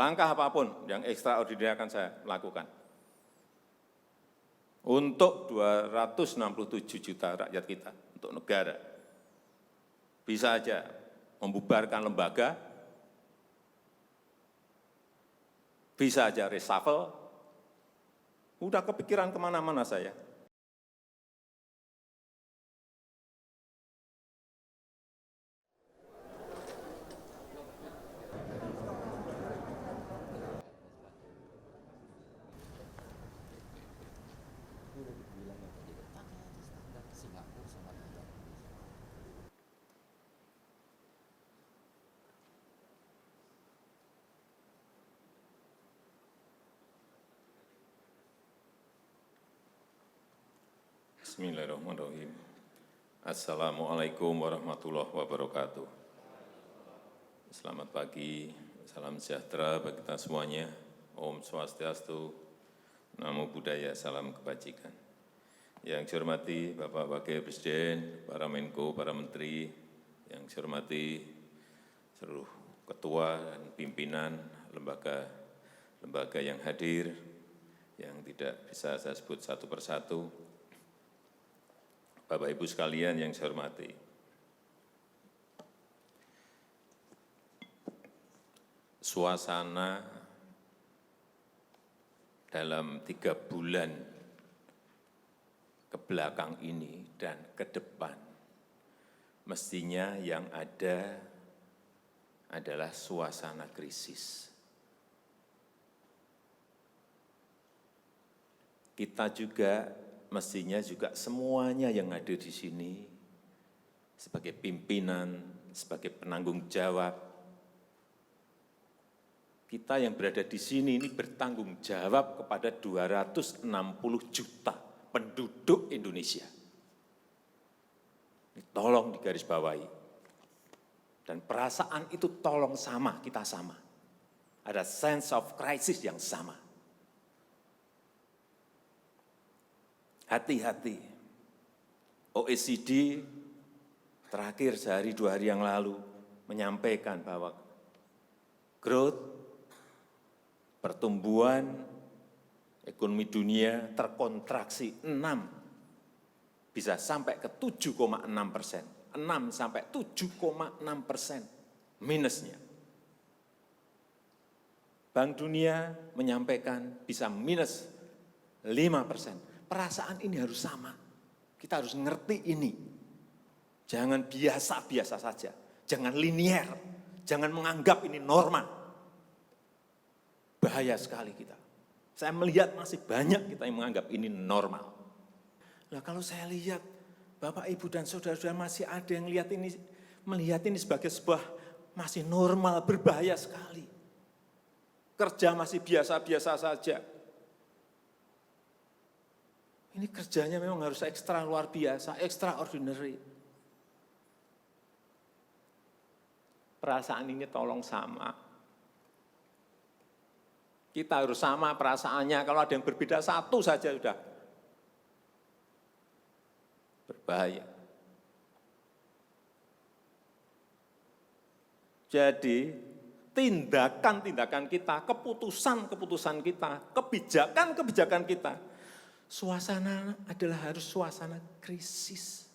Langkah apapun yang ekstraordinari akan saya lakukan. Untuk 267 juta rakyat kita, untuk negara. Bisa aja membubarkan lembaga, bisa aja reshuffle, udah kepikiran kemana-mana saya. Bismillahirrahmanirrahim. Assalamualaikum warahmatullahi wabarakatuh. Selamat pagi, salam sejahtera bagi kita semuanya. Om Swastiastu, Namo Buddhaya, salam kebajikan. Yang saya hormati Bapak Wakil Presiden, para Menko, para Menteri, yang saya hormati seluruh ketua dan pimpinan lembaga yang hadir, yang tidak bisa saya sebut satu persatu. Bapak Ibu sekalian yang saya hormati, suasana dalam 3 bulan ke belakang ini dan ke depan, mestinya yang ada adalah suasana krisis. Kita juga mestinya juga semuanya yang ada di sini sebagai pimpinan, sebagai penanggung jawab, kita yang berada di sini ini bertanggung jawab kepada 260 juta penduduk Indonesia. Ini tolong digarisbawahi. Dan perasaan itu tolong sama, kita sama. Ada sense of crisis yang sama. Hati-hati, OECD terakhir sehari 2 hari yang lalu menyampaikan bahwa growth, pertumbuhan ekonomi dunia terkontraksi 6, bisa sampai ke 7,6%, 6 sampai 7,6% minusnya. Bank Dunia menyampaikan bisa minus 5%. Perasaan ini harus sama. Kita harus ngerti ini. Jangan biasa-biasa saja. Jangan linier. Jangan menganggap ini norma. Bahaya sekali kita. Saya melihat masih banyak kita yang menganggap ini normal. Nah, kalau saya lihat Bapak, Ibu, dan saudara-saudara masih ada yang melihat ini sebagai sebuah masih normal, berbahaya sekali. Kerja masih biasa-biasa saja. Ini kerjanya memang harus ekstra luar biasa, extraordinary. Perasaan ini tolong sama. Kita harus sama perasaannya, kalau ada yang berbeda satu saja sudah berbahaya. Jadi tindakan-tindakan kita, keputusan-keputusan kita, kebijakan-kebijakan kita, suasana adalah harus suasana krisis.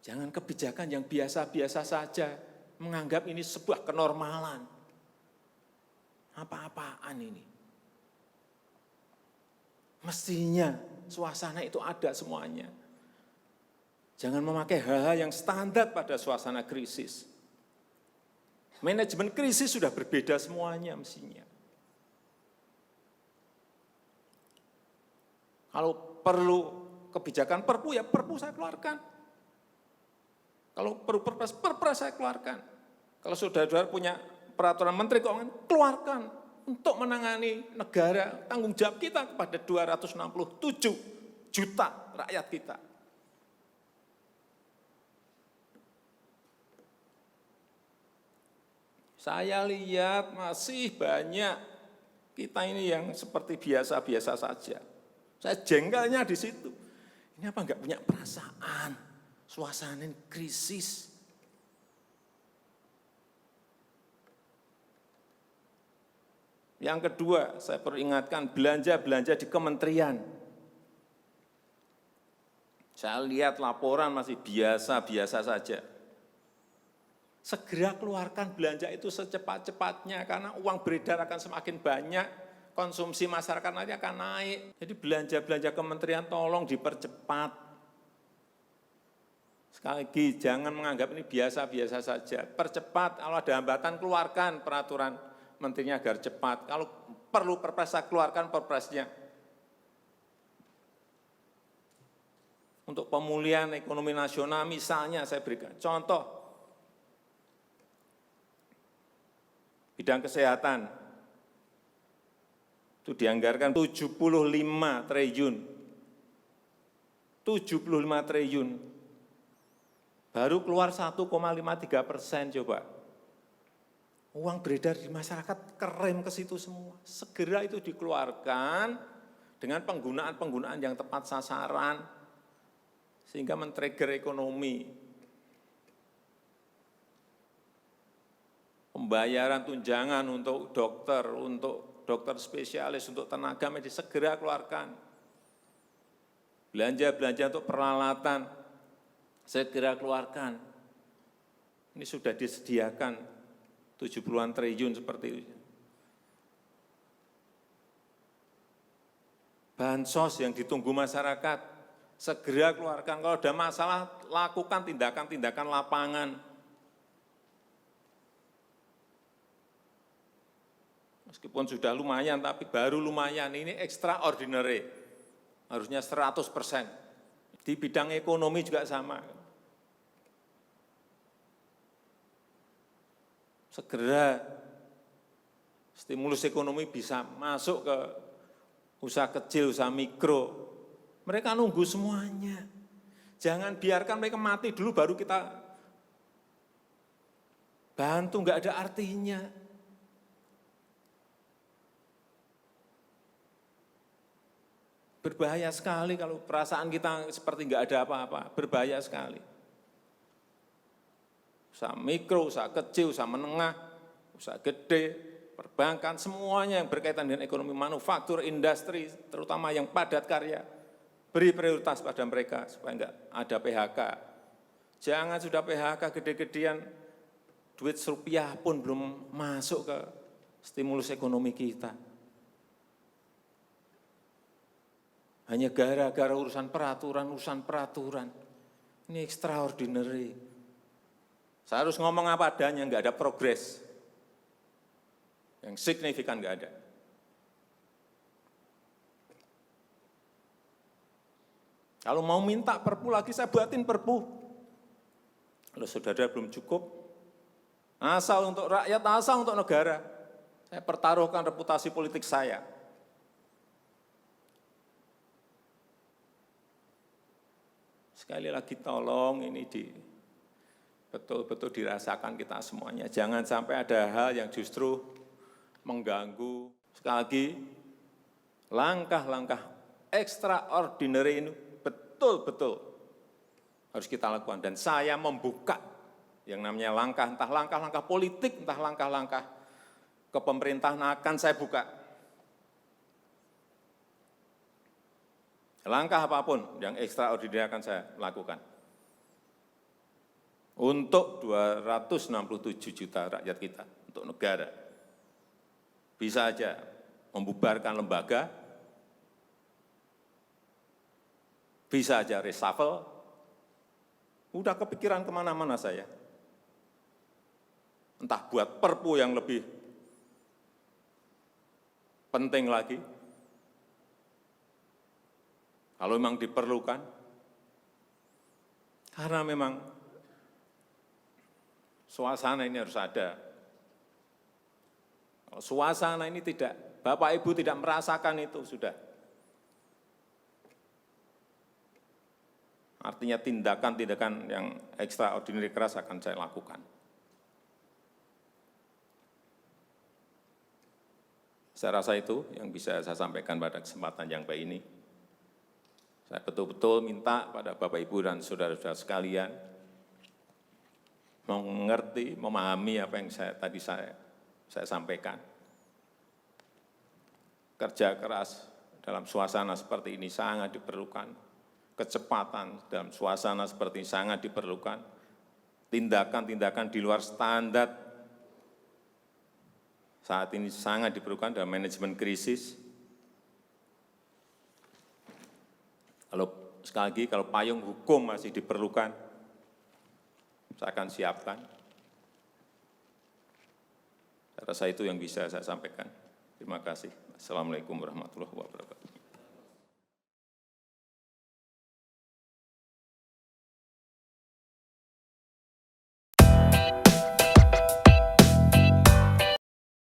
Jangan kebijakan yang biasa-biasa saja, menganggap ini sebuah kenormalan. Apa-apaan ini? Mestinya suasana itu ada semuanya. Jangan memakai hal-hal yang standar pada suasana krisis. Manajemen krisis sudah berbeda semuanya mestinya. Kalau perlu kebijakan perpu, ya perpu saya keluarkan. Kalau perlu perpres saya keluarkan. Kalau saudara-saudara punya peraturan menteri keuangan, keluarkan untuk menangani negara, tanggung jawab kita kepada 267 juta rakyat kita. Saya lihat masih banyak kita ini yang seperti biasa-biasa saja. Saya jengkelnya di situ. Ini apa enggak punya perasaan, suasana krisis. Yang kedua, saya perlu ingatkan belanja-belanja di kementerian. Saya lihat laporan masih biasa-biasa saja. Segera keluarkan belanja itu secepat-cepatnya karena uang beredar akan semakin banyak, konsumsi masyarakat nanti akan naik. Jadi belanja-belanja kementerian tolong dipercepat. Sekali lagi, jangan menganggap ini biasa-biasa saja. Percepat, kalau ada hambatan keluarkan peraturan menterinya agar cepat. Kalau perlu perpres, keluarkan perpresnya. Untuk pemulihan ekonomi nasional misalnya saya berikan contoh. Bidang kesehatan, itu dianggarkan 75 triliun. 75 triliun. Baru keluar 1,53% coba. Uang beredar di masyarakat kerem ke situ semua. Segera itu dikeluarkan dengan penggunaan-penggunaan yang tepat sasaran, sehingga men-trigger ekonomi. Pembayaran tunjangan untuk dokter spesialis, untuk tenaga medis, segera keluarkan. Belanja-belanja untuk peralatan, segera keluarkan. Ini sudah disediakan 70-an triliun seperti itu. Bansos yang ditunggu masyarakat, segera keluarkan. Kalau ada masalah, lakukan tindakan-tindakan lapangan. Meskipun sudah lumayan, tapi baru lumayan. Ini extraordinary. Harusnya 100%. Di bidang ekonomi juga sama. Segera stimulus ekonomi bisa masuk ke usaha kecil, usaha mikro. Mereka nunggu semuanya. Jangan biarkan mereka mati dulu baru kita bantu, nggak ada artinya. Berbahaya sekali kalau perasaan kita seperti nggak ada apa-apa, berbahaya sekali. Usaha mikro, usaha kecil, usaha menengah, usaha gede, perbankan, semuanya yang berkaitan dengan ekonomi manufaktur, industri, terutama yang padat karya, beri prioritas pada mereka supaya enggak ada PHK. Jangan sudah PHK gede-gedean, duit rupiah pun belum masuk ke stimulus ekonomi kita. Hanya gara-gara urusan peraturan. Ini extraordinary. Saya harus ngomong apa adanya, enggak ada progres. Yang signifikan enggak ada. Kalau mau minta perpu lagi, saya buatin perpu. Kalau saudara belum cukup, asal untuk rakyat, asal untuk negara. Saya pertaruhkan reputasi politik saya. Sekali lagi tolong ini betul-betul dirasakan kita semuanya. Jangan sampai ada hal yang justru mengganggu. Sekali lagi, langkah-langkah extraordinary ini betul-betul harus kita lakukan. Dan saya membuka yang namanya langkah, entah langkah-langkah politik, entah langkah-langkah kepemerintahan akan saya buka. Langkah apapun yang extraordinary akan saya lakukan. Untuk 267 juta rakyat kita, untuk negara. Bisa aja membubarkan lembaga, bisa aja reshuffle, udah kepikiran kemana-mana saya. Entah buat perpu yang lebih penting lagi, kalau memang diperlukan, karena memang suasana ini harus ada. Kalau suasana ini tidak, Bapak Ibu tidak merasakan itu, sudah. Artinya tindakan-tindakan yang extraordinary keras akan saya lakukan. Saya rasa itu yang bisa saya sampaikan pada kesempatan yang baik ini. Saya betul-betul minta pada Bapak Ibu dan saudara-saudara sekalian mengerti, memahami apa yang tadi saya sampaikan. kerja keras dalam suasana seperti ini sangat diperlukan. Kecepatan dalam suasana seperti ini sangat diperlukan. Tindakan-tindakan di luar standar saat ini sangat diperlukan dalam manajemen krisis. Sekali lagi, kalau payung hukum masih diperlukan, saya akan siapkan. Saya rasa itu yang bisa saya sampaikan. Terima kasih. Assalamualaikum warahmatullahi wabarakatuh.